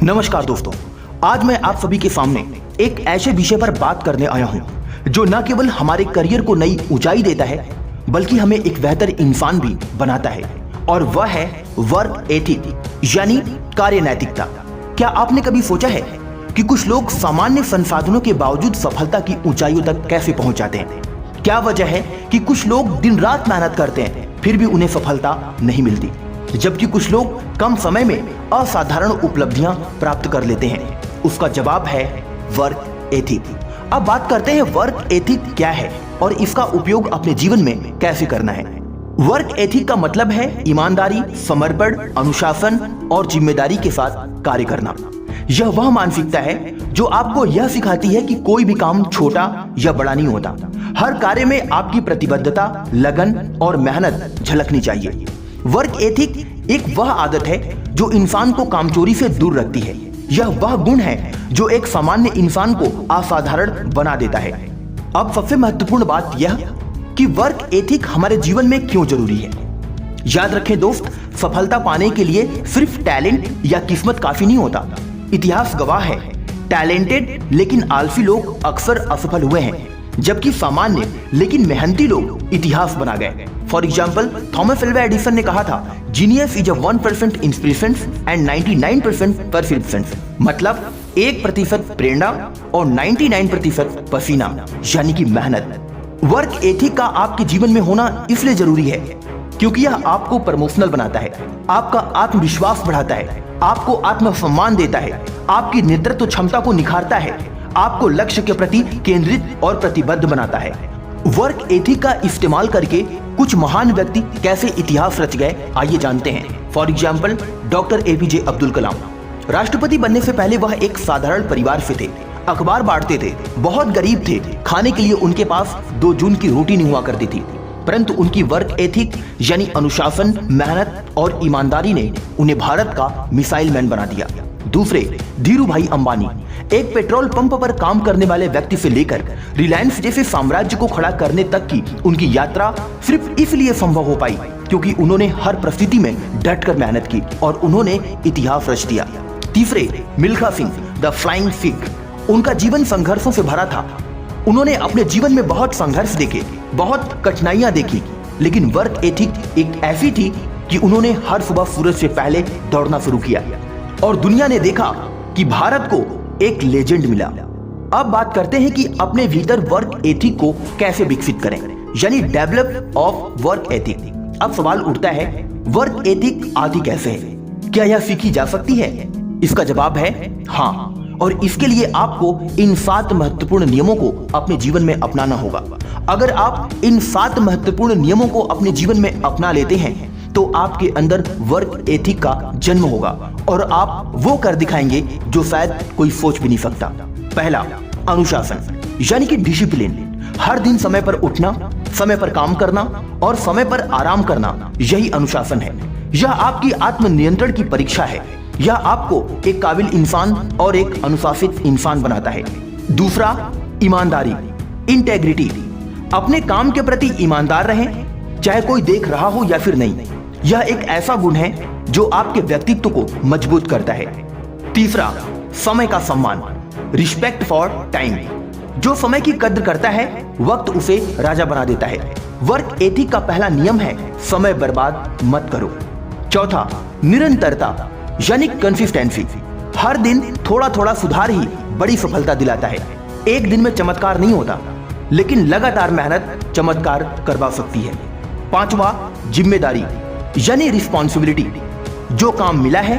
नमस्कार दोस्तों, आज मैं आप सभी के सामने एक ऐसे विषय पर बात करने आया हूं जो न केवल हमारे करियर को नई ऊंचाई देता है बल्कि हमें एक बेहतर इंसान भी बनाता है, और वह है वर्क एथिक यानी कार्य नैतिकता। क्या आपने कभी सोचा है कि कुछ लोग सामान्य संसाधनों के बावजूद सफलता की ऊंचाइयों तक कैसे पहुंच जाते हैं? क्या वजह है कि कुछ लोग दिन रात मेहनत करते हैं फिर भी उन्हें सफलता नहीं मिलती, जबकि कुछ लोग कम समय में असाधारण उपलब्धियां प्राप्त कर लेते हैं? उसका जवाब है वर्क एथिक। अब बात करते हैं वर्क एथिक क्या है और इसका उपयोग अपने जीवन में कैसे करना है। वर्क एथिक का मतलब है ईमानदारी, समर्पण, अनुशासन और जिम्मेदारी के साथ कार्य करना। यह वह मानसिकता है जो आपको यह सिखाती है कि कोई भी काम छोटा या बड़ा नहीं होता। हर कार्य में आपकी प्रतिबद्धता, लगन और मेहनत झलकनी चाहिए। वर्क एथिक एक वह आदत है जो इंसान को कामचोरी से दूर रखती है। यह वह गुण है जो एक सामान्य इंसान को असाधारण बना देता है। अब सबसे महत्वपूर्ण बात यह कि वर्क एथिक हमारे जीवन में क्यों जरूरी है। याद रखें दोस्त, सफलता पाने के लिए सिर्फ टैलेंट या किस्मत काफी नहीं होता। इतिहास गवाह है, टैलेंटेड लेकिन आलसी लोग अक्सर असफल हुए हैं, जबकि सामान्य लेकिन मेहनती लोग इतिहास बना गए। For example, Thomas Alva Edison ने कहा था, genius is 1% inspiration and 99% persistence. मतलब 1% प्रेरणा और 99% पसीना यानी कि मेहनत। वर्क एथिक का आपके जीवन में होना इसलिए जरूरी है क्योंकि यह आपको प्रमोशनल बनाता है, आपका आत्मविश्वास बढ़ाता है, आपको आत्मसम्मान देता है, आपकी नेतृत्व क्षमता को निखारता है, आपको लक्ष्य के प्रति केंद्रित और प्रतिबद्ध बनाता है। वर्क एथिक का इस्तेमाल करके कुछ महान व्यक्ति कैसे इतिहास रच गए, आइए जानते हैं। For example, doctor APJ Abdul Kalam. राष्ट्रपति बनने से पहले वह एक साधारण परिवार से थे, अखबार बांटते थे, बहुत गरीब थे, खाने के लिए उनके पास 2 जून की रोटी नहीं हुआ करती थी। परंतु उनकी वर्क एथिक यानी अनुशासन, मेहनत और ईमानदारी ने उन्हें भारत का मिसाइल मैन बना दिया। दूसरे, धीरू भाई अंबानी। एक पेट्रोल पंप पर काम करने वाले व्यक्ति से लेकर रिलायंस जैसे साम्राज्य को खड़ा करने तक की उनकी यात्रा सिर्फ इसलिए संभव हो पाई क्योंकि उन्होंने हर परिस्थिति में डटकर मेहनत की और उन्होंने इतिहास रच दिया। तीसरे, मिल्खा सिंह द फ्लाइंग सिख। उनका जीवन संघर्षों से भरा था। उन्होंने अपने जीवन में बहुत संघर्ष देखे, बहुत कठिनाइयां देखी, लेकिन वर्क एथिक एक ऐसी थी कि उन्होंने हर सुबह सूरज से पहले दौड़ना शुरू किया और दुनिया ने देखा कि भारत को एक लेजेंड मिला। अब बात करते हैं कि अपने भीतर वर्क एथिक को कैसे विकसित करें, यानी डेवलप ऑफ वर्क एथिक। अब सवाल उठता है, वर्क एथिक आती कैसे है? क्या यह सीखी जा सकती है? इसका जवाब है हाँ, और इसके लिए आपको इन 7 महत्वपूर्ण नियमों को अपने जीवन में अपनाना होगा। अगर आप इन 7 महत्वपूर्ण नियमों को अपने जीवन में अपना लेते हैं तो आपके अंदर वर्क एथिक का जन्म होगा और आप वो कर दिखाएंगे जो शायद कोई सोच भी नहीं सकता। पहला, अनुशासन यानी कि डिसिप्लिन। हर दिन समय पर उठना, समय पर काम करना और समय पर आराम करना, यही अनुशासन है। यह आपकी आत्मनियंत्रण की परीक्षा है। यह आपको एक काबिल इंसान और एक अनुशासित इंसान बनाता है। दूसरा, ईमानदारी, इंटेग्रिटी। अपने काम के प्रति ईमानदार रहें, चाहे कोई देख रहा हो या फिर नहीं। यह एक ऐसा गुण है जो आपके व्यक्तित्व को मजबूत करता है। तीसरा, समय का सम्मान, रिस्पेक्ट फॉर टाइम। जो समय की कद्र करता है, वक्त उसे राजा बना देता है। वर्क एथिक का पहला नियम है, समय बर्बाद मत करो। चौथा, निरंतरता यानी कंसिस्टेंसी। हर दिन थोड़ा थोड़ा सुधार ही बड़ी सफलता दिलाता है। एक दिन में चमत्कार नहीं होता, लेकिन लगातार मेहनत चमत्कार करवा सकती है। पांचवा, जिम्मेदारी यानी रिस्पॉन्सिबिलिटी। जो काम मिला है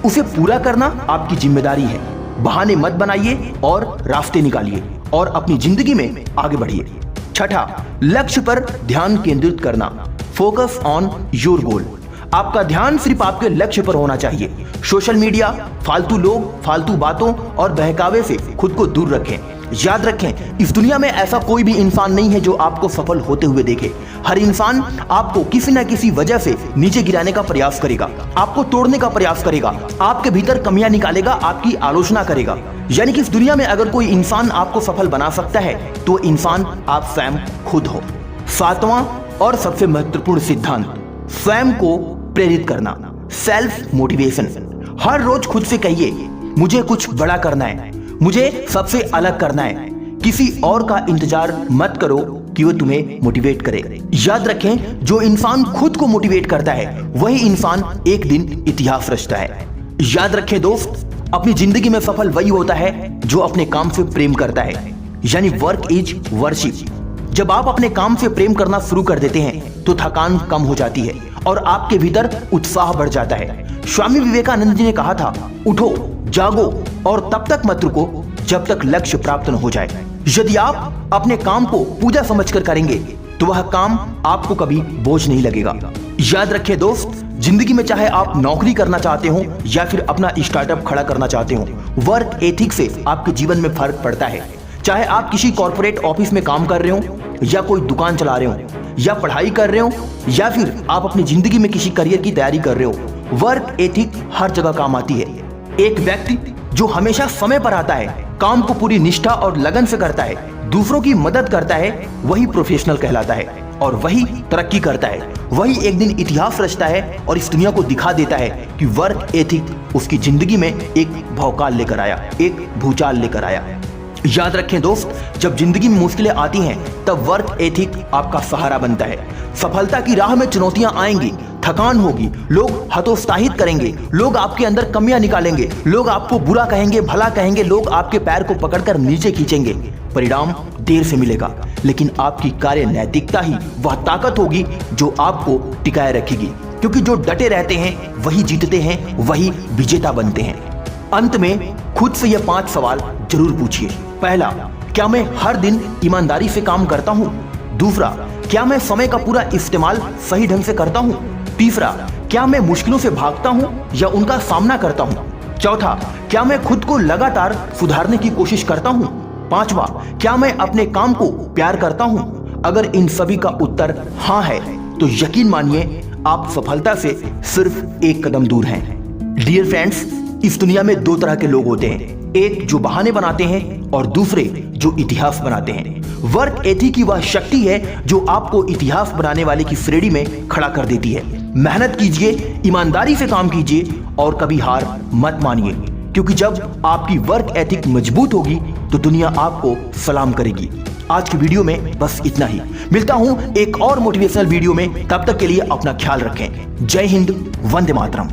उसे पूरा करना आपकी जिम्मेदारी है। बहाने मत बनाइए और रास्ते निकालिए और अपनी जिंदगी में आगे बढ़िए। छठा, लक्ष्य पर ध्यान केंद्रित करना, फोकस ऑन योर गोल। आपका ध्यान सिर्फ आपके लक्ष्य पर होना चाहिए। सोशल मीडिया, फालतू लोग, फालतू बातों और बहकावे से खुद को दूर रखें। याद रखें, इस दुनिया में ऐसा कोई भी इंसान नहीं है जो आपको सफल होते हुए देखे। हर इंसान आपको किसी न किसी वजह से नीचे गिराने का प्रयास करेगा, आपको तोड़ने का प्रयास करेगा, आपके भीतर कमियां निकालेगा, आपकी आलोचना करेगा। यानी कि इस दुनिया में अगर कोई इंसान आपको सफल बना सकता है तो इंसान आप स्वयं खुद हो। 7वां और सबसे महत्वपूर्ण सिद्धांत, स्वयं को प्रेरित करना, सेल्फ मोटिवेशन। हर रोज खुद से कहिए, मुझे कुछ बड़ा करना है, मुझे सबसे अलग करना है। किसी और का इंतजार मत करो कि वो तुम्हें मोटिवेट करे। याद रखें, जो इंसान खुद को मोटिवेट करता है वही इंसान एक दिन इतिहास रचता है। याद रखें दोस्त, अपनी जिंदगी में सफल वही होता है जो अपने काम से प्रेम करता है, यानी वर्क इज वर्शिप। जब आप अपने काम से प्रेम करना शुरू कर देते हैं तो थकान कम हो जाती है और आपके भीतर उत्साह बढ़ जाता है। स्वामी विवेकानंद जी ने कहा था, उठो, जागो और तब तक मत रुको जब तक लक्ष्य प्राप्त न हो जाए। यदि आप अपने काम को पूजा समझकर करेंगे तो वह काम आपको कभी बोझ नहीं लगेगा। याद रखिए दोस्त, जिंदगी में चाहे आप नौकरी करना चाहते हो या फिर अपना स्टार्टअप खड़ा करना चाहते हो, वर्क एथिक से आपके जीवन में फर्क पड़ता है। चाहे आप किसी कॉर्पोरेट ऑफिस में काम कर रहे हो या कोई दुकान चला रहे हो या पढ़ाई कर रहे हो या फिर आप अपनी जिंदगी में किसी करियर की तैयारी कर रहे हो, वर्क एथिक हर जगह काम आती है। एक व्यक्ति जो हमेशा समय पर आता है, काम को पूरी निष्ठा और लगन से करता है, दूसरों की मदद करता है, वही प्रोफेशनल कहलाता है और वही तरक्की करता है। वही एक दिन इतिहास रचता है और इस दुनिया को दिखा देता है कि वर्क एथिक उसकी जिंदगी में एक भौकाल लेकर आया, एक भूचाल लेकर आया। याद रखें दोस्त, जब जिंदगी में मुश्किलें आती हैं तब वर्क एथिक आपका सहारा बनता है। सफलता की राह में चुनौतियां आएंगी, थकान होगी, लोग हतोत्साहित करेंगे, लोग आपके अंदर कमियां निकालेंगे, लोग आपको बुरा कहेंगे, भला कहेंगे, लोग आपके पैर को पकड़कर नीचे खींचेंगे। परिणाम देर से मिलेगा, लेकिन आपकी कार्य नैतिकता ही वह ताकत होगी जो आपको टिकाए रखेगी, क्योंकि जो डटे रहते हैं वही जीतते हैं, वही विजेता बनते हैं। अंत में खुद से ये 5 सवाल जरूर पूछिए। पहला, क्या मैं हर दिन ईमानदारी से काम करता हूँ? दूसरा, क्या मैं समय का पूरा इस्तेमाल सही ढंग से करता हूँ? तीसरा, क्या मैं मुश्किलों से भागता हूँ या उनका सामना करता हूँ? चौथा, क्या मैं खुद को लगातार सुधारने की कोशिश करता हूँ? पांचवा, क्या मैं अपने काम को प्यार करता हूँ? अगर इन सभी का उत्तर हाँ है तो यकीन मानिए आप सफलता से सिर्फ एक कदम दूर हैं। डियर फ्रेंड्स, इस दुनिया में 2 तरह के लोग होते हैं, एक जो बहाने बनाते हैं और दूसरे जो इतिहास बनाते हैं। वर्क एथिक की वह शक्ति है जो आपको इतिहास बनाने वाले की श्रेणी में खड़ा कर देती है। मेहनत कीजिए, ईमानदारी से काम कीजिए और कभी हार मत मानिए, क्योंकि जब आपकी वर्क एथिक मजबूत होगी तो दुनिया आपको सलाम करेगी। आज की वीडियो में बस इतना ही। मिलता हूं एक और मोटिवेशनल वीडियो में, तब तक के लिए अपना ख्याल रखें। जय हिंद, वंदे मातरम।